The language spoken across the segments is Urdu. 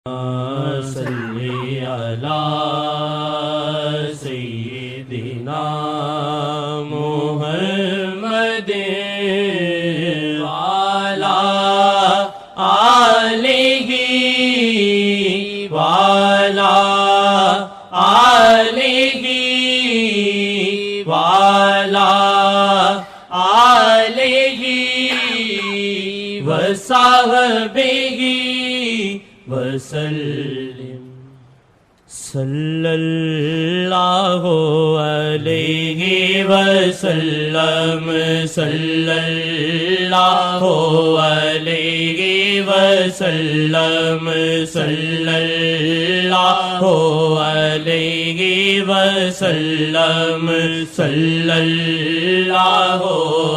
صلی علی سیدنا محمد وعلی آلہ وعلی آلہ وعلی آلہ وصحبہ وسلم صلی اللہ علیہ وسلم صلی اللہ علیہ وسلم صلی اللہ علیہ وسلم صلی اللہ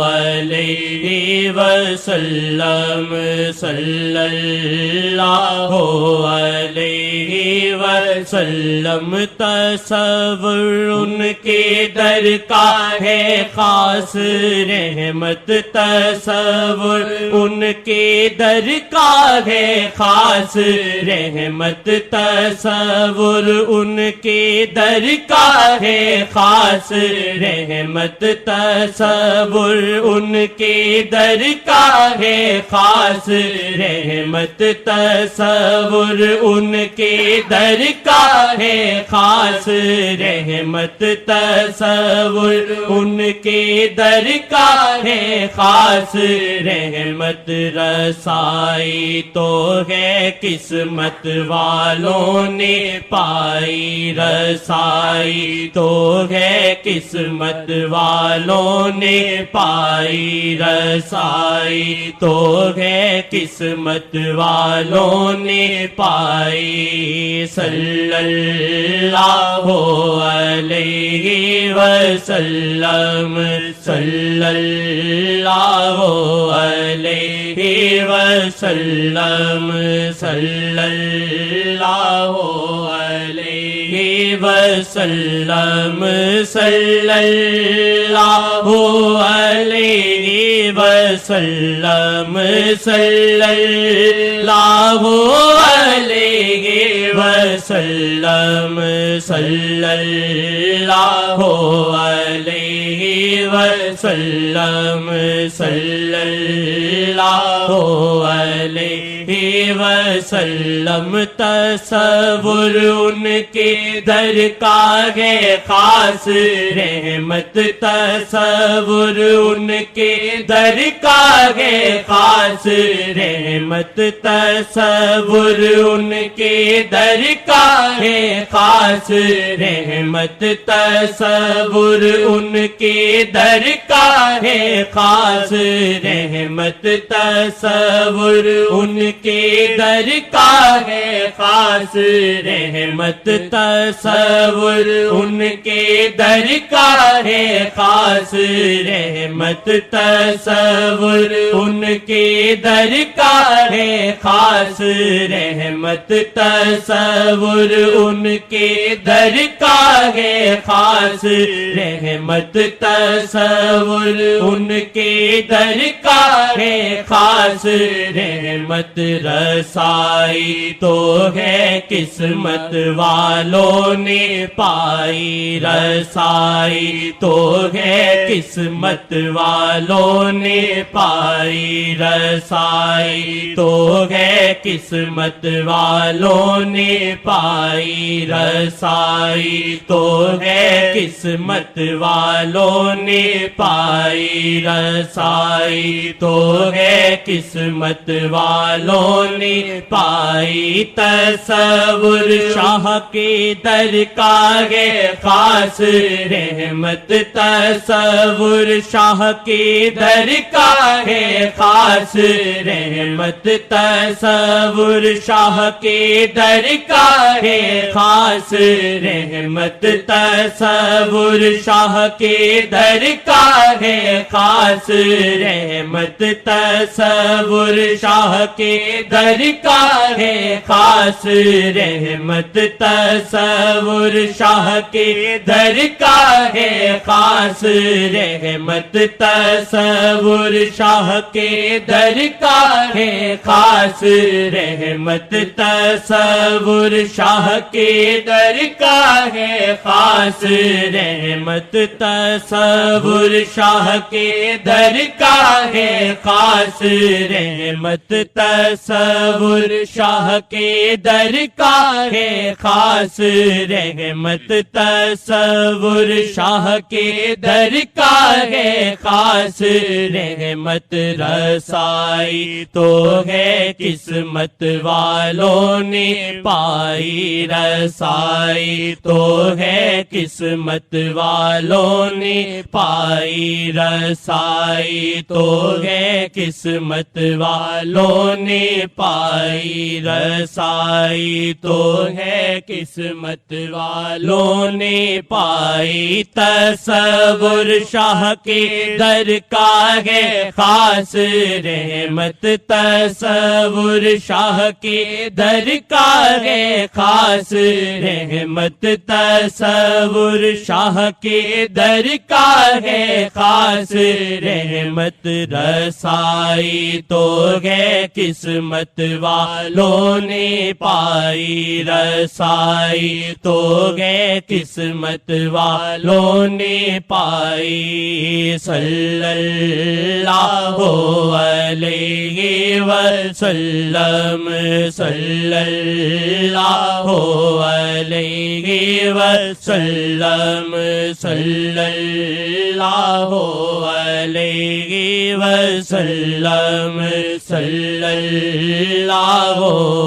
علیہ وسلم صلی اللہ علیہ وسلم تصور ان کے در کا ہے خاص رحمت تصور ان کے در کا ہے خاص رحمت تصور ان کے در کا ہے خاص رحمت تصور ان کے در کا ہے خاص رحمت تصور ان کے در کا ہے خاص رحمت تصور ان کے در کا ہے خاص رحمت رسائی تو ہے قسمت والوں نے پائی رسائی تو ہے قسمت والوں نے پائی رسائی تو ہے قسمت والوں نے پائی صلی اللہ علیہ وسلم صلی اللہ علیہ وسلم صلی اللہ علیہ وسلم صلی اللہ علیہ وسلم صلی اللہ علیہ وسلم صلی اللہ علیہ وسلم صلی اللہ علیہ وسلم تصور ان کے در کا ہے خاص رحمت تصور ان کے در کا ہے خاص رحمت تصور ان کے در کا ہے خاص رحمت تصور ان کے در کا ہے خاص رحمت تصور ان کے در کا ہے خاص رحمت تصور ان کے در کا ہے خاص رحمت تصور ان کے در کا ہے خاص رحمت تصور ان کے در کا ہے خاص رحمت تصور ان کے در کا ہے خاص رحمت رسائی تو ہے قسمت والوں نے پائی رسائی تو ہے قسمت والوں نے پائی رسائی تو ہے قسمت والوں نے پائی رسائی تو ہے قسمت والوں نے پائی رسائی تو ہے قسمت والوں نے پائی تصور شاہ کے در کا ہے خاص رحمت تصور شاہ کے در کا ہے خاص رحمت تصور شاہ کے در کا ہے خاص رحمت تصور شاہ کے در کا ہے خاص رحمت تصور شاہ کے در کا ہے خاص رحمت تصور شاہ کے در کا ہے خاص رحمت تصور شاہ کے در کا ہے خاص رحمت تصور شاہ کے در کا ہے خاص رحمت تصور شاہ کے در کا ہے خاص رحمت تصور شاہ کے در کا ہے خاص رحمت تصور شاہ کے در کا ہے خاص رحمت رسائی تو ہے قسمت والوں نے پائی رسائی تو ہے قسمت والوں نے پائی رسائی تو ہے قسمت والوں نے پائی رسائی تو ہے قسمت والوں نے پائی تصور شاہ کے در کا ہے خاص رحمت تصور شاہ کے در کا ہے خاص رحمت تصور شاہ کے در کا ہے خاص رحمت رسائی تو ہے قسمت والوں نے پائی رسائی تو ہے قسمت والوں نے پائی صلی اللہ علیہ وسلم صلی اللہ علیہ وسلم صلی اللہ علیہ وسلم صلی اللہ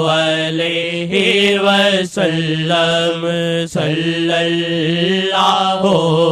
علیہ وسلم صلی اللہ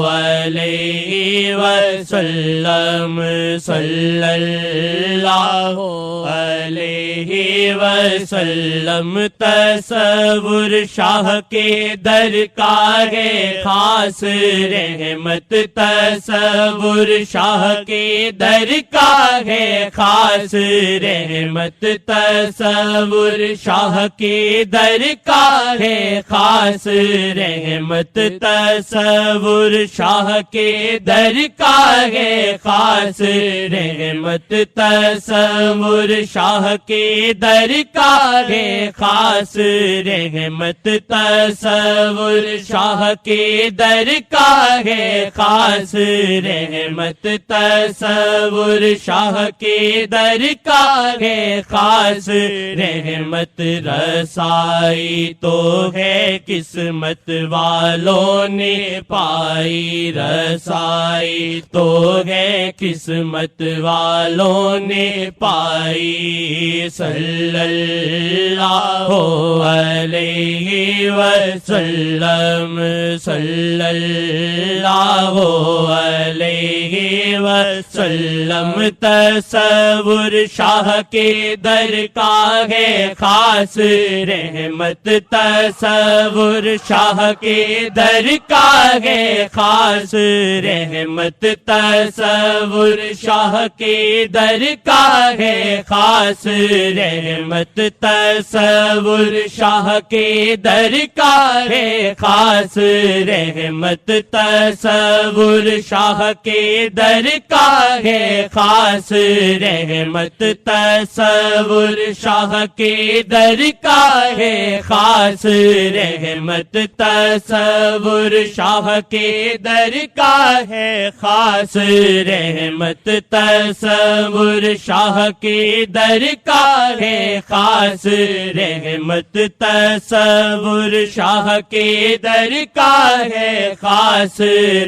علیہ وسلم صلی اللہ علیہ وسلم تصور شاہ کے در کا ہے خاص رحمت تصور شاہ کے در کا ہے خاص رحمت تصور شاہ کے در کا ہے خاص رحمت تصور شاہ کے در کا ہے خاص رحمت تصور شاہ کے در کا ہے خاص رحمت تصور شاہ کے در کا ہے خاص رحمت تصور شاہ کے در کا ہے خاص رحمت رسائی تو ہے قسمت والوں نے پائی رسائی تو ہے قسمت والوں نے پائی صلی اللہ علیہ وسلم صلی اللہ علیہ وسلم تصور شاہ کے در کا ہے خاص رحمت تصور شاہ کے در کا ہے خاص رحمت تصور شاہ کے در کا ہے خاص رحمت تصور شاہ کے در کا ہے خاص رحمت تصور شاہ کے در کا ہے خاص رحمت تصور شاہ کے در کا ہے خاص رحمت تصور شاہ کے در کا ہے خاص رحمت تصور شاہ کے در کا ہے خاص رحمت تصور شاہ کے در کا ہے خاص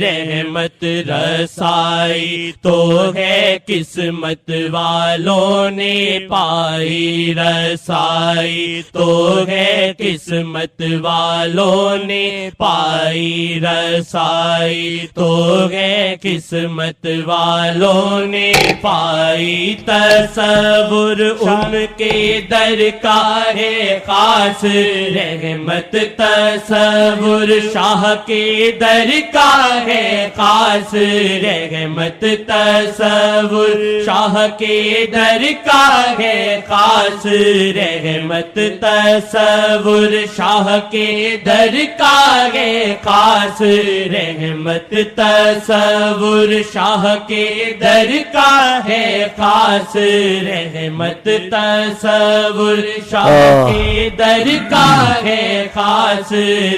رحمت رسائی تو ہے قسمت والوں نے پائی رسائی تو ہے قسمت والوں نے پائی رسائی تو ہے قسمت والوں نے پائی تصور ان کے در کا ہے خاص رحمت تصور شاہ کے در کا ہے خاص رحمت رحمت تصور شاہ کے در کا ہے خاص رحمت تصور شاہ کے در کا ہے خاص رحمت تصور شاہ کے در کا ہے خاص رحمت تصور شاہ کے در کا ہے خاص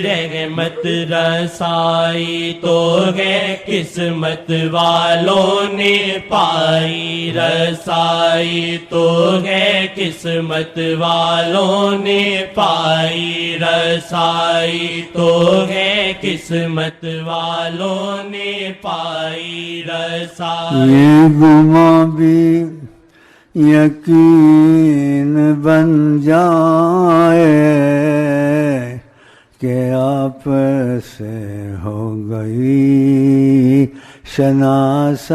رحمت رسائی تو ہے قسمت والوں نے پائی رسائی تو ہے قسمت والوں نے پائی رسائی تو ہے قسمت والوں نے پائی رسائی یہ گماں بھی یقین بن جائے کہ آپ سے ہو گئی شناسائی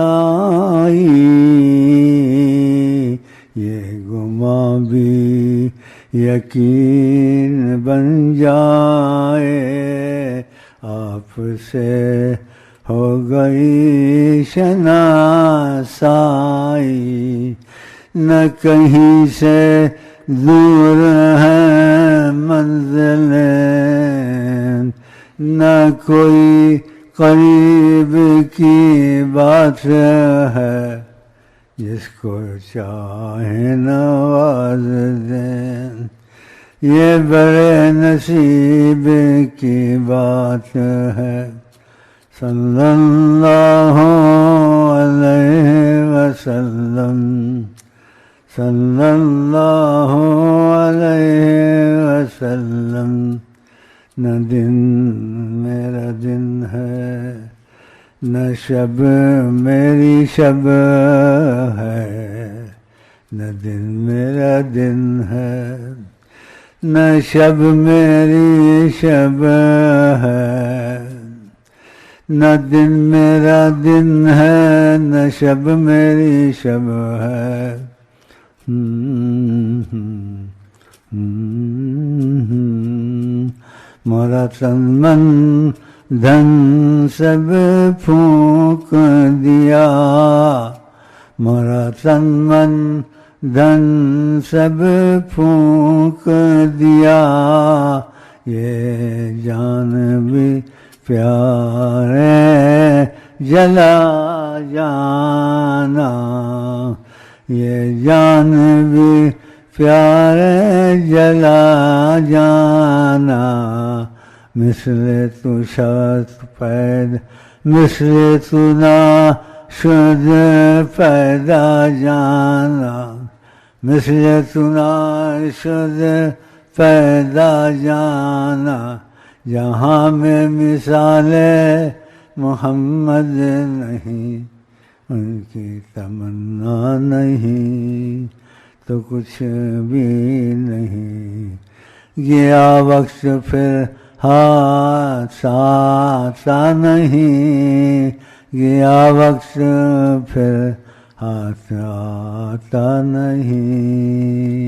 یہ گماں بھی یقین بن جائے آپ سے ہو گئی شناسائی نہ کہیں سے دور ہے منزلیں نہ کوئی قریب کی بات ہے جس کو چاہے نواز دیں یہ بڑے نصیب کی بات ہے صلی اللہ علیہ وسلم صلی اللہ علیہ وسلم نہ دن میرا دن ہے نہ شب میری شب ہے نہ دن میرا دن ہے نہ شب میری شب ہے نہ دن میرا دن ہے نہ شب میری شب ہے مولا تن من دھن سب پھونک دیا مولا تن من دھن سب پھونک دیا یہ جان بھی پیار جلا جانا یہ جان بھی پیار جلا جانا مثل تو شد پیدا مثل تو نہ شد پیدا جانا مثل تو نہ شد پیدا جانا جہاں میں مثال محمد نہیں ان کی تمنا نہیں تو کچھ بھی نہیں گیا وقت پھر ہاتھ آتا نہیں گیا وقت پھر ہاتھ آتا نہیں